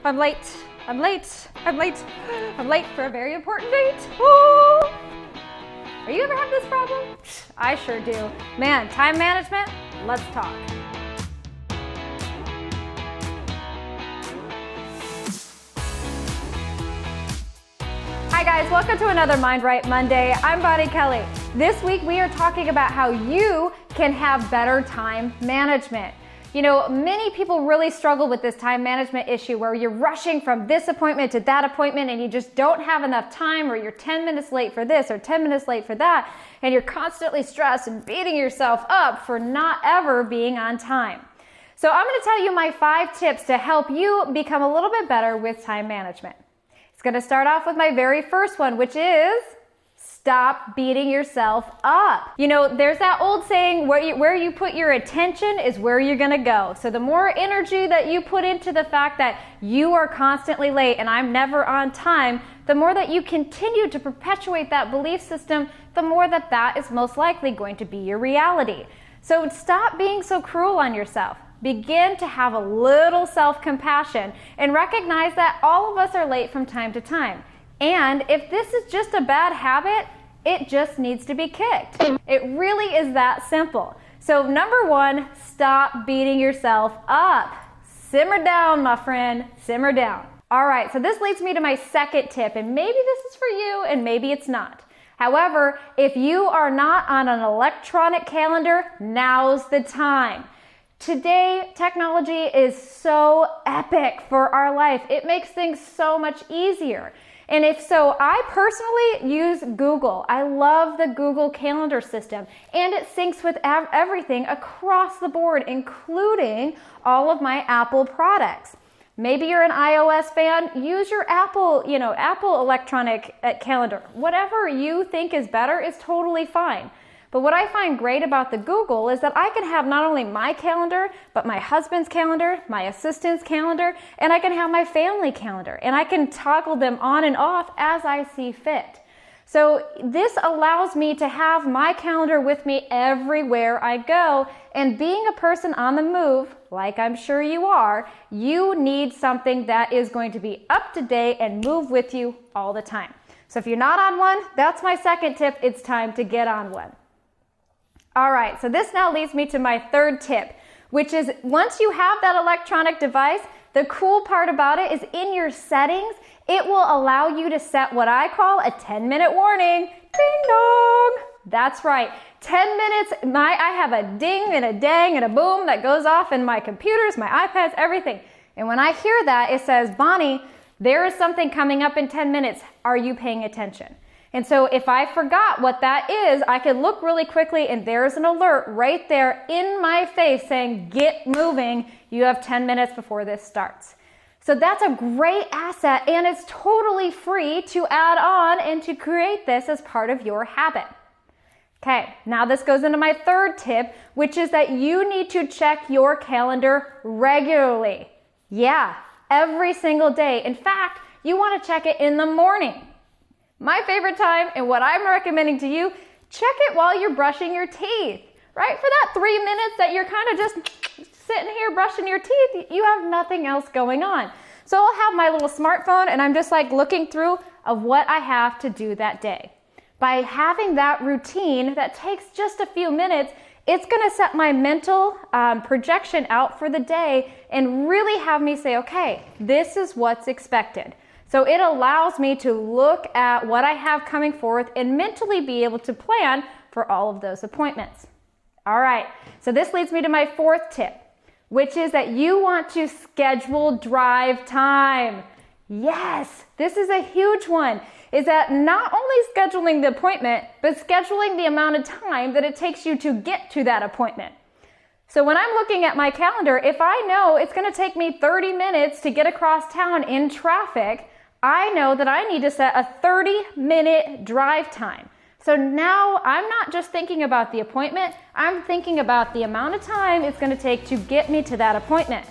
I'm late. I'm late. I'm late. I'm late for a very important date. Ooh. Are you ever have this problem? I sure do. Man, time management, let's talk. Hi guys, welcome to another Mind Right Monday. I'm Bonnie Kelly. This week we are talking about how you can have better time management. You know, many people really struggle with this time management issue where you're rushing from this appointment to that appointment and you just don't have enough time, or you're 10 minutes late for this or 10 minutes late for that, and you're constantly stressed and beating yourself up for not ever being on time. So I'm going to tell you my 5 tips to help you become a little bit better with time management. It's going to start off with my very first one, which is stop beating yourself up. You know, there's that old saying, where you put your attention is where you're gonna go. So the more energy that you put into the fact that you are constantly late and I'm never on time, the more that you continue to perpetuate that belief system, the more that that is most likely going to be your reality. So stop being so cruel on yourself. Begin to have a little self-compassion and recognize that all of us are late from time to time. And if this is just a bad habit, it just needs to be kicked. It really is that simple. So number 1, stop beating yourself up. Simmer down, my friend, simmer down. All right, so this leads me to my second tip, and maybe this is for you and maybe it's not. However, if you are not on an electronic calendar, now's the time. Today, technology is so epic for our life. It makes things so much easier. And if so, I personally use Google. I love the Google Calendar system, and it syncs with everything across the board, including all of my Apple products. Maybe you're an iOS fan, use your Apple electronic calendar. Whatever you think is better is totally fine. But what I find great about the Google is that I can have not only my calendar, but my husband's calendar, my assistant's calendar, and I can have my family calendar, and I can toggle them on and off as I see fit. So this allows me to have my calendar with me everywhere I go, and being a person on the move, like I'm sure you are, you need something that is going to be up to date and move with you all the time. So if you're not on one, that's my second tip. It's time to get on one. All right, so this now leads me to my third tip, which is once you have that electronic device, the cool part about it is in your settings, it will allow you to set what I call a 10-minute warning. Ding dong. That's right. 10 minutes, I have a ding and a dang and a boom that goes off in my computers, my iPads, everything. And when I hear that, it says, Bonnie, there is something coming up in 10 minutes. Are you paying attention? And so if I forgot what that is, I could look really quickly and there's an alert right there in my face saying, get moving, you have 10 minutes before this starts. So that's a great asset, and it's totally free to add on and to create this as part of your habit. Okay, now this goes into my third tip, which is that you need to check your calendar regularly. Yeah, every single day. In fact, you want to check it in the morning. My favorite time, and what I'm recommending to you, check it while you're brushing your teeth, right? For that 3 minutes that you're kind of just sitting here brushing your teeth, you have nothing else going on. So I'll have my little smartphone and I'm just like looking through of what I have to do that day. By having that routine that takes just a few minutes, it's going to set my mental projection out for the day and really have me say, okay, this is what's expected. So it allows me to look at what I have coming forth and mentally be able to plan for all of those appointments. All right, so this leads me to my fourth tip, which is that you want to schedule drive time. Yes, this is a huge one, is that not only scheduling the appointment, but scheduling the amount of time that it takes you to get to that appointment. So when I'm looking at my calendar, if I know it's going to take me 30 minutes to get across town in traffic, I know that I need to set a 30-minute drive time. So now I'm not just thinking about the appointment, I'm thinking about the amount of time it's going to take to get me to that appointment.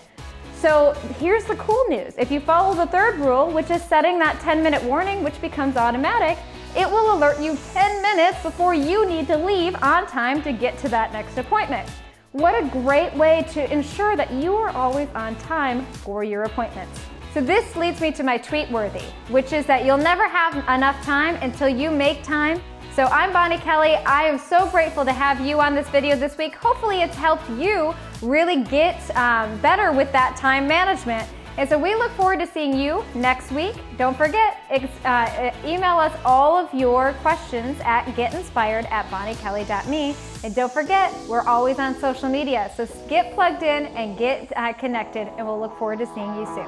So here's the cool news. If you follow the third rule, which is setting that 10-minute warning, which becomes automatic, it will alert you 10 minutes before you need to leave on time to get to that next appointment. What a great way to ensure that you are always on time for your appointments. So this leads me to my tweet worthy, which is that you'll never have enough time until you make time. So I'm Bonnie Kelly. I am so grateful to have you on this video this week. Hopefully it's helped you really get better with that time management. And so we look forward to seeing you next week. Don't forget, email us all of your questions at getinspired@bonniekelly.me. And don't forget, we're always on social media. So get plugged in and get connected, and we'll look forward to seeing you soon.